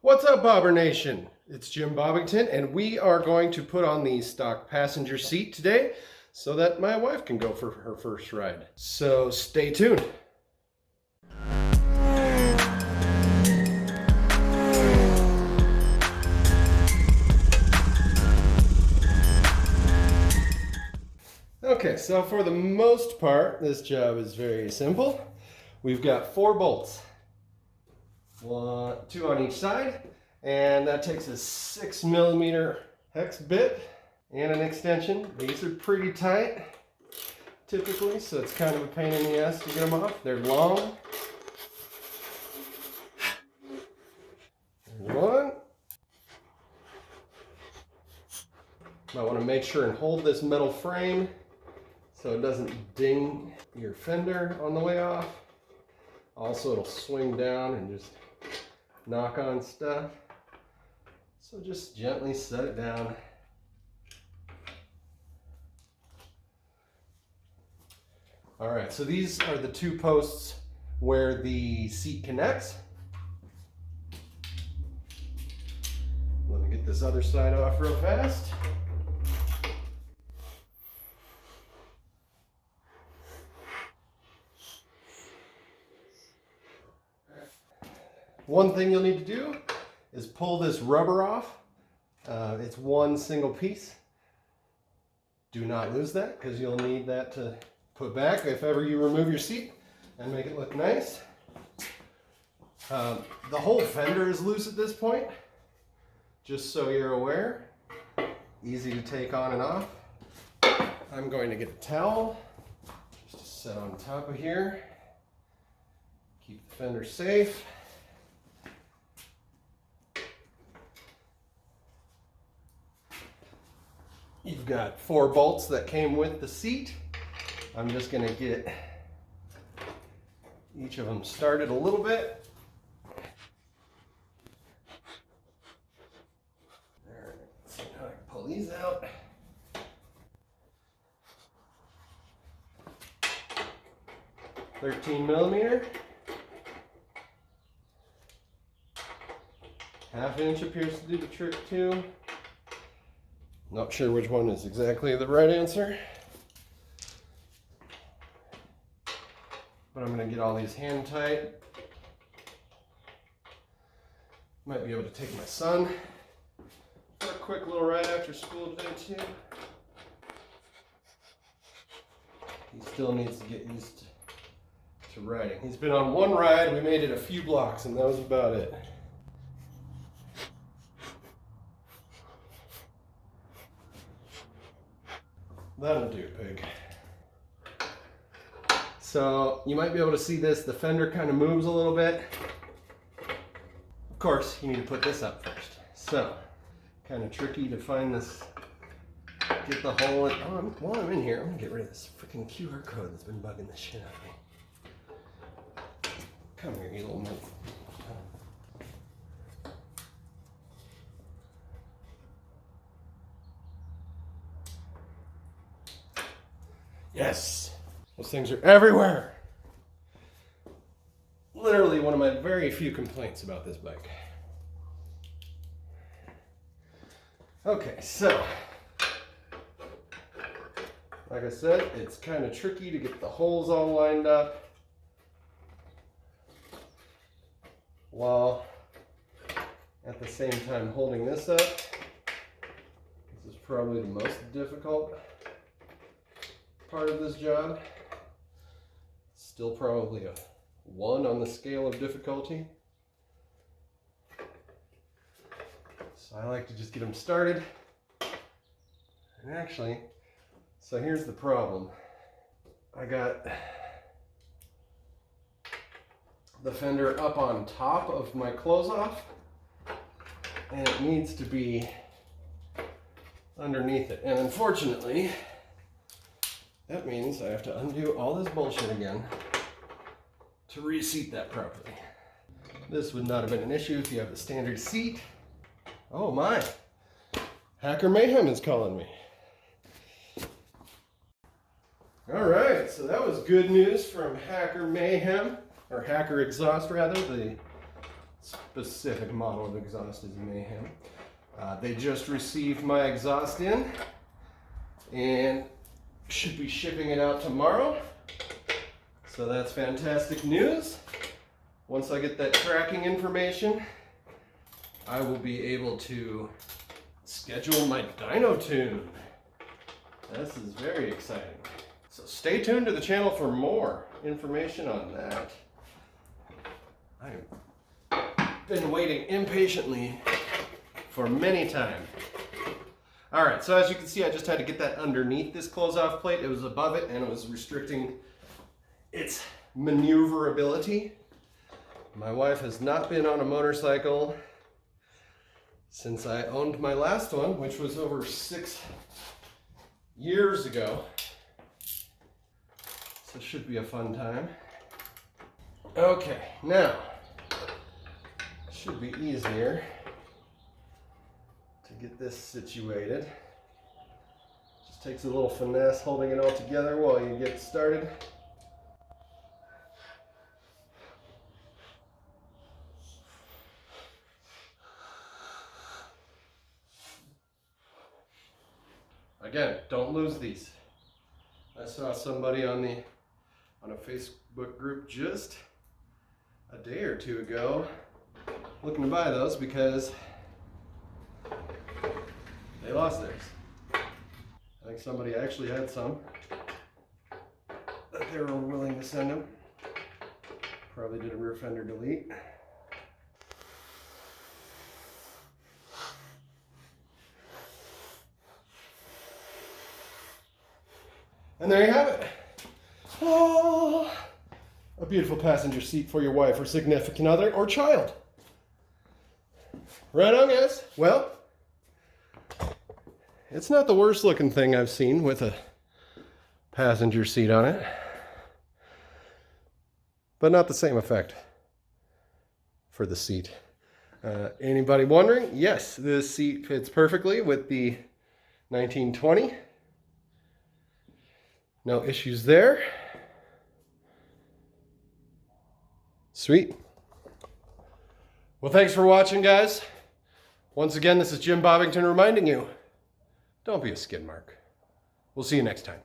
What's up, Bobber Nation? It's Jimbobbington, and we are going to put on the stock passenger seat today so that my wife can go for her first ride. So stay tuned. Okay, so for the most part, this job is very simple. We've got 4 bolts. 2 on each side, and that takes a 6mm hex bit and an extension. These are pretty tight typically, so it's kind of a pain in the ass to get them off. They're long. There's one. Might want to make sure and hold this metal frame so it doesn't ding your fender on the way off. Also, it'll swing down and just knock on stuff. So just gently set it down. All right, so these are the 2 posts where the seat connects. Let me get this other side off real fast. One thing you'll need to do is pull this rubber off. It's one single piece. Do not lose that because you'll need that to put back if ever you remove your seat and make it look nice. The whole fender is loose at this point, just so you're aware. Easy to take on and off. I'm going to get a towel just to set on top of here. Keep the fender safe. You've got 4 bolts that came with the seat. I'm just going to get each of them started a little bit. All right, let's see how I can pull these out. $13mm. 1/2 inch appears to do the trick too. Not sure which one is exactly the right answer. But I'm going to get all these hand tight. Might be able to take my son for a quick little ride after school today too. He still needs to get used to riding. He's been on one ride, we made it a few blocks, and that was about it. That'll do, pig. So you might be able to see this, the fender kind of moves a little bit. Of course, you need to put this up first. So, kind of tricky to find this, get the hole in. While I'm in here, I'm gonna get rid of this freaking QR code that's been bugging the shit out of me. Come here, you little monkey. Yes, those things are everywhere. Literally one of my very few complaints about this bike. Okay, so like I said, it's kind of tricky to get the holes all lined up while at the same time holding this up. This is probably the most difficult part of this job. Still probably a 1 on the scale of difficulty. So I like to just get them started. And actually, so here's the problem. I got the fender up on top of my close off, and it needs to be underneath it. And unfortunately, that means I have to undo all this bullshit again to reseat that properly. This would not have been an issue if you have the standard seat. Oh my, Hacker Mayhem is calling me. All right, so that was good news from Hacker Mayhem, or Hacker Exhaust rather, the specific model of exhaust is Mayhem. They just received my exhaust in and should be shipping it out tomorrow. So that's fantastic news. Once I get that tracking information, I will be able to schedule my dyno tune. This is very exciting. So stay tuned to the channel for more information on that. I've been waiting impatiently for many time. All right, so as you can see, I just had to get that underneath this close-off plate. It was above it and it was restricting its maneuverability. My wife has not been on a motorcycle since I owned my last one, which was over 6 years ago. So it should be a fun time. Okay, now, it should be easier to get this situated. Just takes a little finesse holding it all together while you get started. Again, don't lose these. I saw somebody on a Facebook group just a day or two ago looking to buy those because they lost theirs. I think somebody actually had some that they were willing to send them. Probably did a rear fender delete. And there you have it. Oh, a beautiful passenger seat for your wife or significant other or child. Right on, guys. Well, it's not the worst looking thing I've seen with a passenger seat on it, but not the same effect for the seat. Anybody wondering? Yes, this seat fits perfectly with the 1920. No issues there. Sweet. Well, thanks for watching, guys. Once again, this is Jimbobbington reminding you, don't be a skid mark. We'll see you next time.